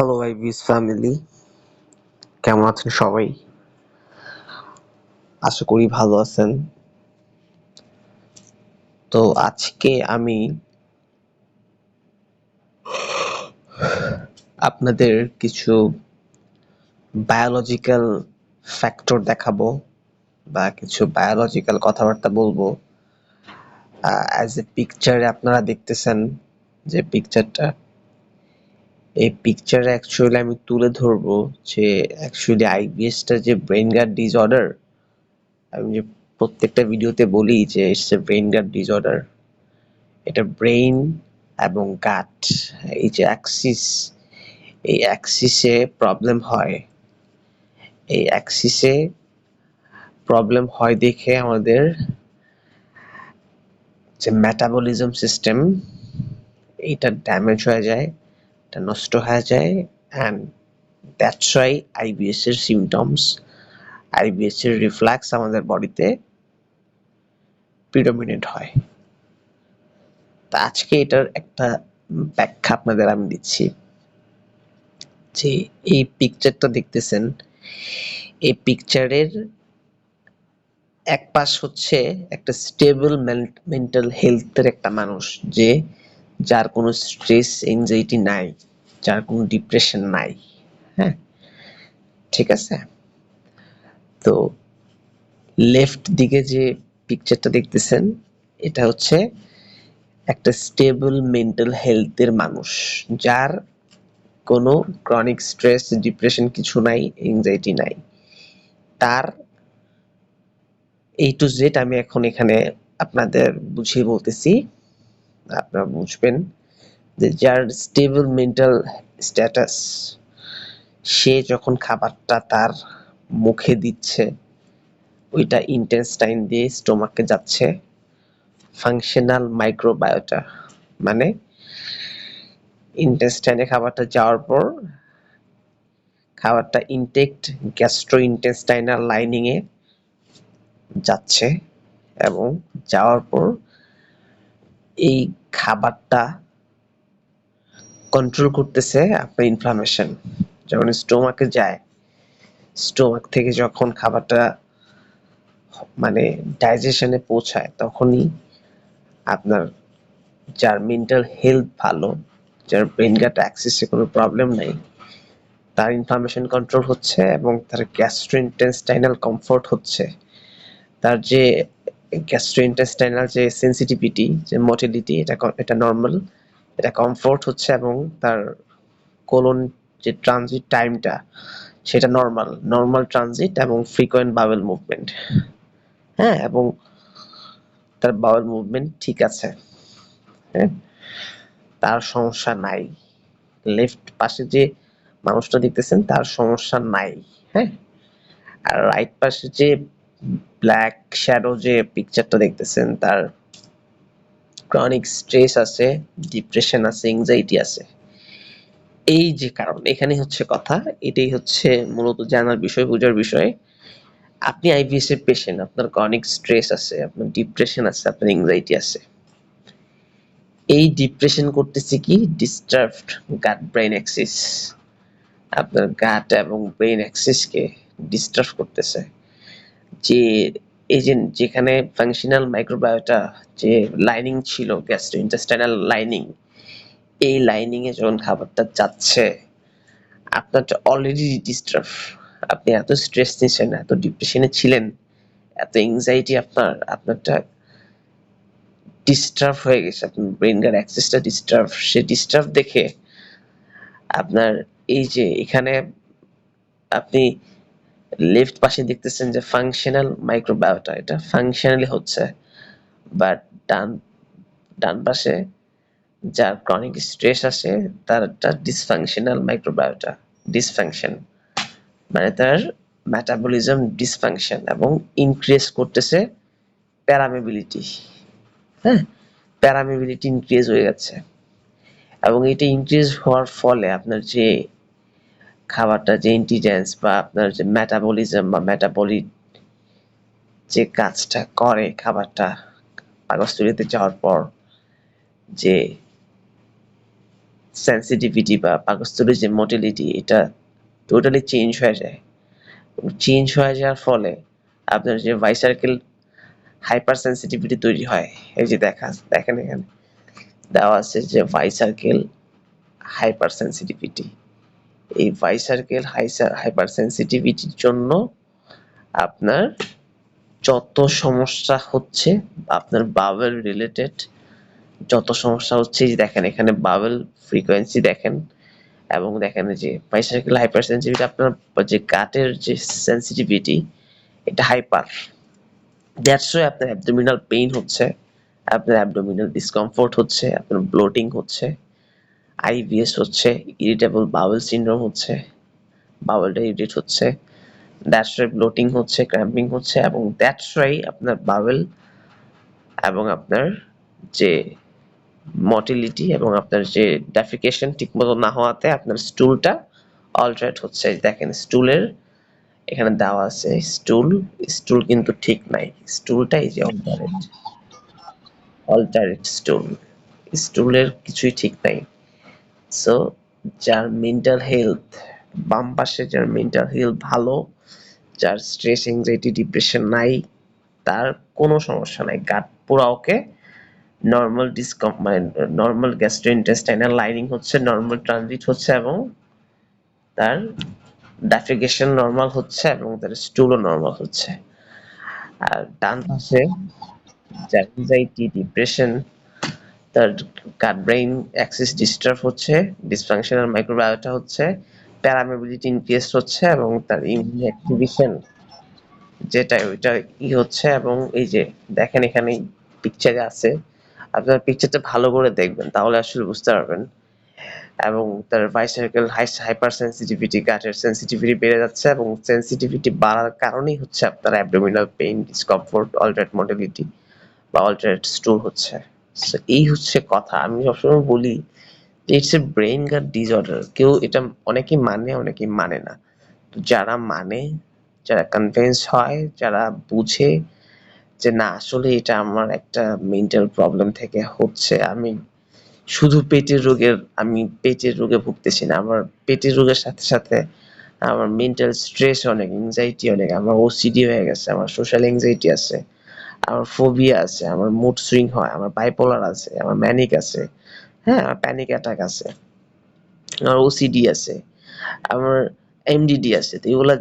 Hello ibis family, কেমন আছেন সবাই? আশা করি ভালো আছেন। তো আজকে আমি আপনাদের কিছু বায়োলজিক্যাল ফ্যাক্টর দেখাবো বা কিছু বায়োলজিক্যাল কথাবার্তা বলবো। অ্যাজ এ পিকচারে আপনারা দেখতেছেন যে পিকচারটা, এই পিকচারে অ্যাকচুয়ালি আমি তুলে ধরবো যে অ্যাকচুয়ালি আইবিএসটা যে ব্রেইন গাট ডিসঅর্ডার। আমি যে প্রত্যেকটা ভিডিওতে বলি যে it's a brain gut disorder. এটা ব্রেইন এবং গাট, এই যে অ্যাক্সিস, এই অ্যাক্সিসে প্রবলেম হয়। এই অ্যাক্সিসে প্রবলেম হয় দেখে আমাদের যে মেটাবলিজম সিস্টেম, এইটা ড্যামেজ হয়ে যায়, এটা নষ্ট হয়ে যায়। অ্যান্ড দ্যাটস ওয়াই আইবিএস এর সিমটমস, আইবিএস এর রিফ্লেক্স আমাদের বডিতে প্রিডমিনেন্ট হয়। তা আজকে এটার একটা ব্যাখ্যা আপনাদের আমি দিচ্ছি। যে এই পিকচারটা দেখতেছেন, এই পিকচারের এক পাশ হচ্ছে একটা স্টেবল মেন্টাল হেলথের একটা মানুষ, যে যার কোনো স্ট্রেস এনজাইটি নাই, যার কোনো ডিপ্রেশন নাই। হ্যাঁ, ঠিক আছে। তো লেফট দিকে যে পিকচারটা দেখতেছেন, এটা হচ্ছে একটা স্টেবল মেন্টাল হেলথের মানুষ, যার কোনো ক্রনিক স্ট্রেস ডিপ্রেশন কিছু নাই, এনজাইটি নাই। তার A to Z আমি এখন এখানে আপনাদের বুঝিয়ে বলতেছি, আপনারা বুঝবেন। যে যার স্টেবল মেন্টাল স্ট্যাটাস, সে যখন খাবারটা তার মুখে দিচ্ছে, ওইটা ইন্টেস্টাইন দিয়ে স্টোমাকে যাচ্ছে। ফাংশনাল মাইক্রোবায়োটা মানে ইন্টেস্টাইনে খাবারটা যাওয়ার পর খাবারটা ইনটেক্ট গ্যাস্ট্রো ইন্টেস্টাইনাল লাইনিং এ যাচ্ছে, এবং যাওয়ার পর এই খাবারটা কন্ট্রোল করতেছে আপনার ইনফ্লামেশন। যখন স্টোমাকে যায়, স্টোমাক থেকে যখন খাবারটা মানে ডাইজেশনে পৌঁছায়, তখনই আপনার যার মেন্টাল হেলথ ভালো, যার ব্রেন গাট অ্যাক্সিসে কোনো প্রবলেম নাই, তার ইনফ্লামেশন কন্ট্রোল হচ্ছে এবং তার গ্যাস্ট্রোইন্টেস্টাইনাল কমফোর্ট হচ্ছে। তার যে গ্যাস্ট্রোইন্টেস্টাইনাল যে সেন্সিটিভিটি, যে মোটিলিটি, এটা নর্মাল, এটা কমফোর্ট হচ্ছে, এবং তার কোলন যে ট্রানজিট টাইমটা, সেটা নর্মাল ট্রানজিট এবং ফ্রিকোয়েন্ট বাওয়েল মুভমেন্ট। হ্যাঁ, এবং তার বাওয়েল মুভমেন্ট ঠিক আছে। হ্যাঁ, তার সমস্যা নাই। লেফট পাশে যে মানুষটা দেখতেছেন, তার সমস্যা নাই। হ্যাঁ, আর রাইট পাশে যে ব্ল্যাক শ্যাডো যে পিকচারটা দেখতেছেন, তার ক্রনিক স্ট্রেস আছে, ডিপ্রেশন আছে, এংজাইটি আছে। এই যে কারণ, এখানে হচ্ছে কথা, এটাই হচ্ছে মূলত জানার বিষয়, বোঝার বিষয়। আপনি আইবিএস এর পেশেন্ট, আপনার ক্রনিক স্ট্রেস আছে, আপনার ডিপ্রেশন আছে, আপনার এংজাইটি আছে। এই ডিপ্রেশন করতেছে কি? ডিস্টার্বড গাট ব্রেইন অ্যাক্সিস, আপনার গাট এবং ব্রেইন অ্যাক্সিসকে ডিস্টার্ব করতেছে। যে এই যে যেখানে ফাংশনাল মাইক্রোবায়োটা যে লাইনিং ছিল, গ্যাস্ট্রোইন্টেস্টাইনাল লাইনিং, এই লাইনিং এ যখন খাবারটা যাচ্ছে, আপনারটা অলরেডি ডিস্টার্ব। আপনি এত স্ট্রেস নিচ্ছেন, এত ডিপ্রেশনে ছিলেন, এত এংজাইটি, আপনারটা ডিস্টার্ব হয়ে গেছে, আপনার ব্রেন গাট অ্যাক্সেসটা ডিস্টার্ব। সে ডিস্টার্ব দেখে আপনার এই যে এখানে আপনি লেফট পাশে দেখতেছেন যে ফাংশনাল মাইক্রোবায়োটা, এটা ফাংশনালি হচ্ছে, বাট ডান ডান পাশে যার ক্রনিক স্ট্রেস আছে, তার একটা ডিসফাংশনাল মাইক্রোবায়োটা, ডিসফাংশন মানে তার মেটাবলিজম ডিসফাংশন, এবং ইনক্রিজ করতেছে প্যারামেবিলিটি। হ্যাঁ, প্যারামেবিলিটি ইনক্রিজ হয়ে যাচ্ছে, এবং এটা ইনক্রিজ হওয়ার ফলে আপনার যে খাবারটা যে ইন্টেলিজেন্স বা আপনার যে মেটাবলিজম বা মেটাবলিক যে কাজটা করে, খাবারটা পাকস্থলীতে যাওয়ার পর যে সেন্সিটিভিটি বা পাকস্থলীর যে মোটিলিটি এটা টোটালি চেঞ্জ হয়ে যায়। চেঞ্জ হয়ে যাওয়ার ফলে আপনার যে ভাইসার্কেল হাইপার সেন্সিটিভিটি তৈরি হয়। এই যে দেখেন এখানে দেওয়া আছে যে ভাইসার্কেল হাইপার সেন্সিটিভিটি। এই ভাইসার্কেল হাইপার সেন্সিটিভিটির জন্য আপনার যত সমস্যা হচ্ছে, আপনার বাওয়েল রিলেটেড যত সমস্যা হচ্ছে, এই যে দেখেন এখানে বাওয়েল ফ্রিকোয়েন্সি দেখেন, এবং দেখেন যে ভাইসার্কেল হাইপার সেন্সিটিভিটি আপনার যে গাটের যে সেন্সিটিভিটি এটা হাইপার। দ্যাটস ওয়াই আপনার অ্যাবডোমিনাল পেইন হচ্ছে, আপনার অ্যাবডোমিনাল ডিসকমফোর্ট হচ্ছে, আপনার ব্লোটিং হচ্ছে, আইবিএস হচ্ছে, ইরিটেবল বাওয়েল সিনড্রোম হচ্ছে, বাওয়েলটা ইরিটেট হচ্ছে, দ্যাটস ওয়াই ব্লোটিং হচ্ছে, ক্র্যাম্পিং হচ্ছে, এবং দ্যাটস ওয়াই আপনার বাওয়েল এবং আপনার যে মটিলিটি এবং আপনার যে ডেফিকেশন ঠিকমতো না হওয়াতে আপনার স্টুলটা অল্টারেট হচ্ছে। দেখেন স্টুলের এখানে দেওয়া আছে স্টুল কিন্তু ঠিক নাই, স্টুলটা এই যে অল্টারেট স্টুলের কিছুই ঠিক নাই। সো যার মেন্টাল হেলথ, বাম পাশে যার মেন্টাল হেলথ ভালো, যার স্ট্রেস এংজাইটি ডিপ্রেশন নাই, তার কোনো সমস্যা নাই, গাট পুরা ওকে, নর্মাল মানে নর্মাল গ্যাস্ট্রোইন্টেস্টাইনাল লাইনিং হচ্ছে, নর্মাল ট্রানজিট হচ্ছে, এবং তার ডেফিকেশন নর্মাল হচ্ছে, এবং তার স্টুলও নর্মাল হচ্ছে। আর ডান পাশে যার এংজাইটি ডিপ্রেশন, তার গাট ব্রেইন অ্যাক্সিস ডিস্টার্ব হচ্ছে, ডিসফাংশনাল মাইক্রোবায়োটা হচ্ছে, প্যারামেবিলিটি ইনক্রিজ হচ্ছে, এবং তার ইমিউন অ্যাক্টিভেশন যেটা ওইটা হচ্ছে। এবং এই যে দেখেন এখানে পিকচারে আছে, আপনার পিকচারটা ভালো করে দেখবেন তাহলে আসলে বুঝতে পারবেন। এবং তার ভাইসার্কেল হাইপার সেন্সিটিভিটি, গাটের সেন্সিটিভিটি বেড়ে যাচ্ছে, এবং সেন্সিটিভিটি বাড়ার কারণেই হচ্ছে আপনার অ্যাবডোমিনাল পেইন, ডিসকমফোর্ট, অল্টারেট মোটিলিটি বা অল্টারেট স্টুল হচ্ছে। সো এই হচ্ছে কথা। আমি সবসময় বলি it's a brain gut disorder. কেউ এটা অনেকেই মানে, অনেকেই মানে না। তো যারা মানে, যারা কনভিন্স হয়, যারা বুঝে যে না আসলে এটা আমার একটা মেন্টাল প্রবলেম থেকে হচ্ছে, আমি শুধু আমি পেটের রোগে ভুগতেছি না, আমার পেটের রোগের সাথে সাথে আমার মেন্টাল স্ট্রেস অনেক, এংজাইটি অনেক, আমার ওসিডি হয়ে গেছে, আমার সোশ্যাল এংজাইটি আছে, আমার ফোবিয়া আছে, আমার মুড সুইং হয়, আমার বাইপোলার আছে, আমার ম্যানিক আছে, হ্যাঁ আমার প্যানিক অ্যাটাক আছে, আমার ওসিডি আছে, আমার এমডিডি আছে। তো এগুলা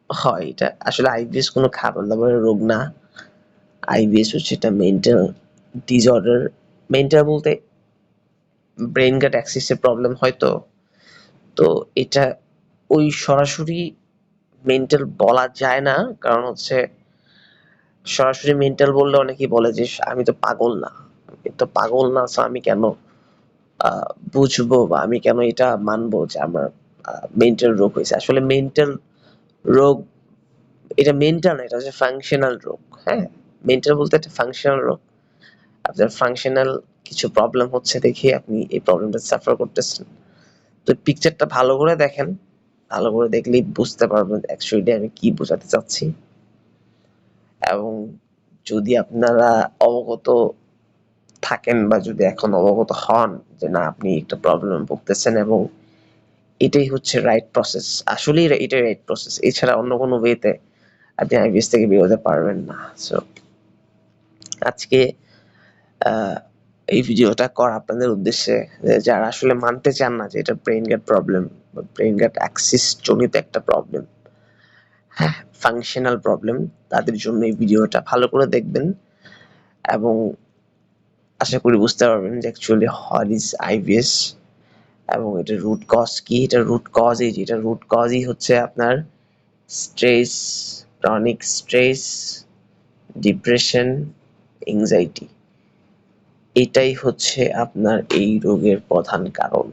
হয়, এটা আসলে আইবিএস কোনো খাবার দাবারের রোগ না। আইবিএস হচ্ছে এটা মেন্টাল ডিসঅর্ডার। মেন্টাল বলতে ব্রেন গাট অ্যাক্সিসের প্রবলেম হয়তো, তো এটা ওই সরাসরি মেন্টাল বলা যায় না, কারণ হচ্ছে সরাসরি মেন্টাল বললে অনেকেই বলে যে আমি তো পাগল না, আমি তো পাগল না, সো আমি কেন বুঝবো বা আমি কেন এটা মানবো যে আমার মেন্টাল রোগ হয়েছে। আসলে মেন্টাল রোগ এটা মেন্টাল না, এটা হচ্ছে ফাংশনাল রোগ। হ্যাঁ, মেন্টাল বলতে একটা ফাংশনাল রোগ। আপনার ফাংশনাল কিছু প্রবলেম হচ্ছে দেখে আপনি এই প্রবলেমটা সাফার করতেছেন। তো পিকচারটা ভালো করে দেখেন, ভালো করে দেখলেই বুঝতে পারবেন অ্যাকচুয়ালি আমি কি বোঝাতে চাচ্ছি। এবং যদি আপনারা অবগত থাকেন বা যদি এখন অবগত হন যে না আপনি একটা প্রবলেম ভুগতেছেন এবং এটাই হচ্ছে রাইট প্রসেস, আসলেই এটাই রাইট প্রসেস, এছাড়া অন্য কোনো ওয়েতে আপনি আইবিএস থেকে বেরোতে পারবেন না। সো আজকে এই ভিডিওটা করা আপনাদের উদ্দেশ্যে, যারা আসলে মানতে চান না যে এটা ব্রেইন গ্যাট প্রবলেম বা ব্রেইন গ্যাট অ্যাক্সিস জনিত একটা প্রবলেম, হ্যাঁ ফাংশনাল প্রবলেম, তাদের জন্য এই ভিডিওটা ভালো করে দেখবেন এবং আশা করি বুঝতে পারবেন যে অ্যাকচুয়ালি হোয়াট ইজ আইবিএস এবং এটার রুট কজ কি। এটার রুট কজই হচ্ছে আপনার stress, chronic stress, depression, anxiety. এটাই হচ্ছে আপনার এই রোগের প্রধান কারণ।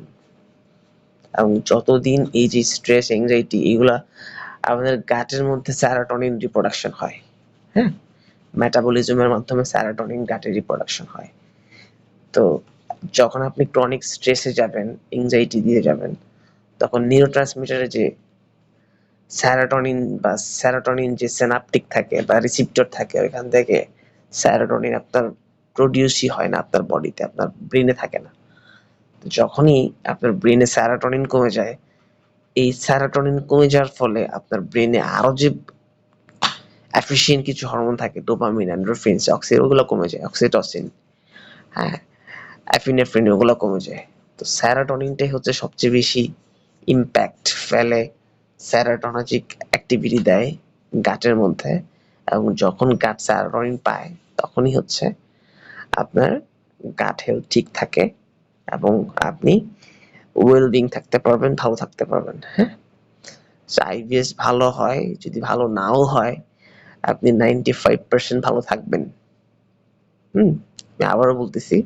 এবং যতদিন এই যে স্ট্রেস, এংজাইটি এগুলা আমাদের গাটের মধ্যে সেরোটোনিন রিপ্রোডাকশন হয়, হ্যাঁ মেটাবলিজমের মাধ্যমে সেরোটোনিন গাটে রিপ্রোডাকশন হয়। তো যখন আপনি ক্রনিক স্ট্রেসে যাবেন, এংজাইটি দিয়ে যাবেন, তখন নিউরোট্রান্সমিটারে যে সেরোটোনিন যে সিনাপটিক থাকে বা রিসিপ্টর থাকে, ওইখান থেকে সেরোটোনিন আপনার প্রডিউসই হয় না আপনার বডিতে, আপনার ব্রেনে থাকে না। যখনই আপনার ব্রেনে সেরোটোনিন কমে যায়, এই সেরোটোনিন কমে যাওয়ার ফলে আপনার ব্রেনে আরো যে এফিশিয়েন্ট কিছু হরমোন থাকে, ডোপামিন, এন্ডোরফিনস, ওগুলো কমে যায়, অক্সিটোসিন, হ্যাঁ, এপিনেফ্রিন, ওগুলো কমে যায়। তো সেরোটোনিনটাই হচ্ছে সবচেয়ে বেশি ইম্প্যাক্ট ফেলে, সেরোটোনার্জিক অ্যাক্টিভিটি দেয় গাটের মধ্যে, এবং যখন গাট সেরোটোনিন পায় তখনই হচ্ছে আপনার গাট হেলথ ঠিক থাকে এবং আপনি ওয়েল বিং থাকতে পারবেন, ভালো থাকতে পারবেন। হ্যাঁ, আইবিএস ভালো হয়, যদি ভালো নাও হয় আপনি 95% ভালো থাকবেন। আমি আবারও বলতেছি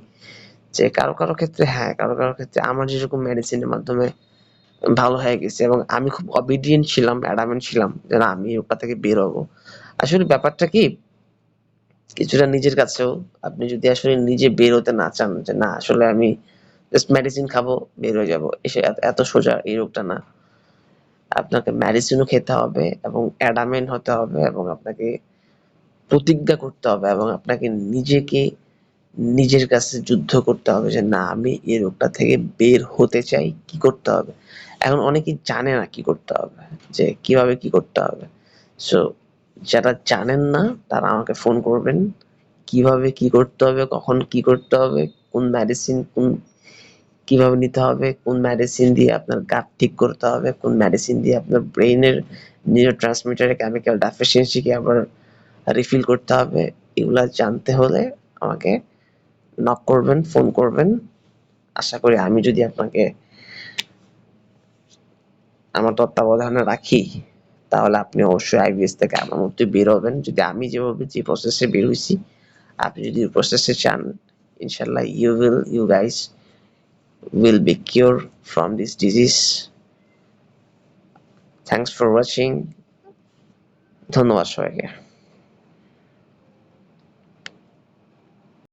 যে কারো কারো ক্ষেত্রে, হ্যাঁ, কারো কারো ক্ষেত্রে আমার যেরকম মেডিসিনের মাধ্যমে ভালো হয়ে গেছে এবং আমি খুব অবিডিয়েন্ট ছিলাম, অ্যাডামেন্ট ছিলাম যে না আমি ওটা থেকে বের হবো। আসলে ব্যাপারটা কি, কিছুটা নিজের কাছেও, আপনি যদি আসলে নিজে বের হতে না চান যে না আসলে আমি জাস্ট মেডিসিন খাবো বের হয়ে যাবো, এসে এত সোজা এই রোগটা না। আপনাকে মেডিসিনও খেতে হবে এবং অ্যাডামেন্ট হতে হবে এবং আপনাকে প্রতিজ্ঞা করতে হবে এবং আপনাকে নিজেকে নিজের কাছে যুদ্ধ করতে হবে যে না আমি এই রোগটা থেকে বের হতে চাই, কি করতে হবে। এখন অনেকেই জানে না কি করতে হবে, যে কিভাবে কি করতে হবে। সো যারা জানেন না তারা আমাকে ফোন করবেন, কিভাবে কি করতে হবে, কখন কি করতে হবে, কোন মেডিসিন কিভাবে নিতে হবে, কোন মেডিসিন দিয়ে আপনার গাট ঠিক করতে হবে, কোন মেডিসিন দিয়ে আপনার ব্রেইনের নিউরোট্রান্সমিটারের কেমিক্যাল ডেফিসিয়েন্সিকে আবার রিফিল করতে হবে। এগুলা জানতে হলে আমাকে নক করবেন, ফোন করবেন। আশা করি আমি যদি আপনাকে আমার তত্ত্বাবধানে রাখি তাহলে আপনি অবশ্যই আইবিএস থেকে আমার মতোই বের হবেন। যদি আমি যেভাবে যে প্রসেসে বের হইছি আপনি যদি ওই প্রসেসে চান, ইনশাল্লাহ you guys will be cured from this disease. Thanks for watching. ধন্যবাদ সবাইকে।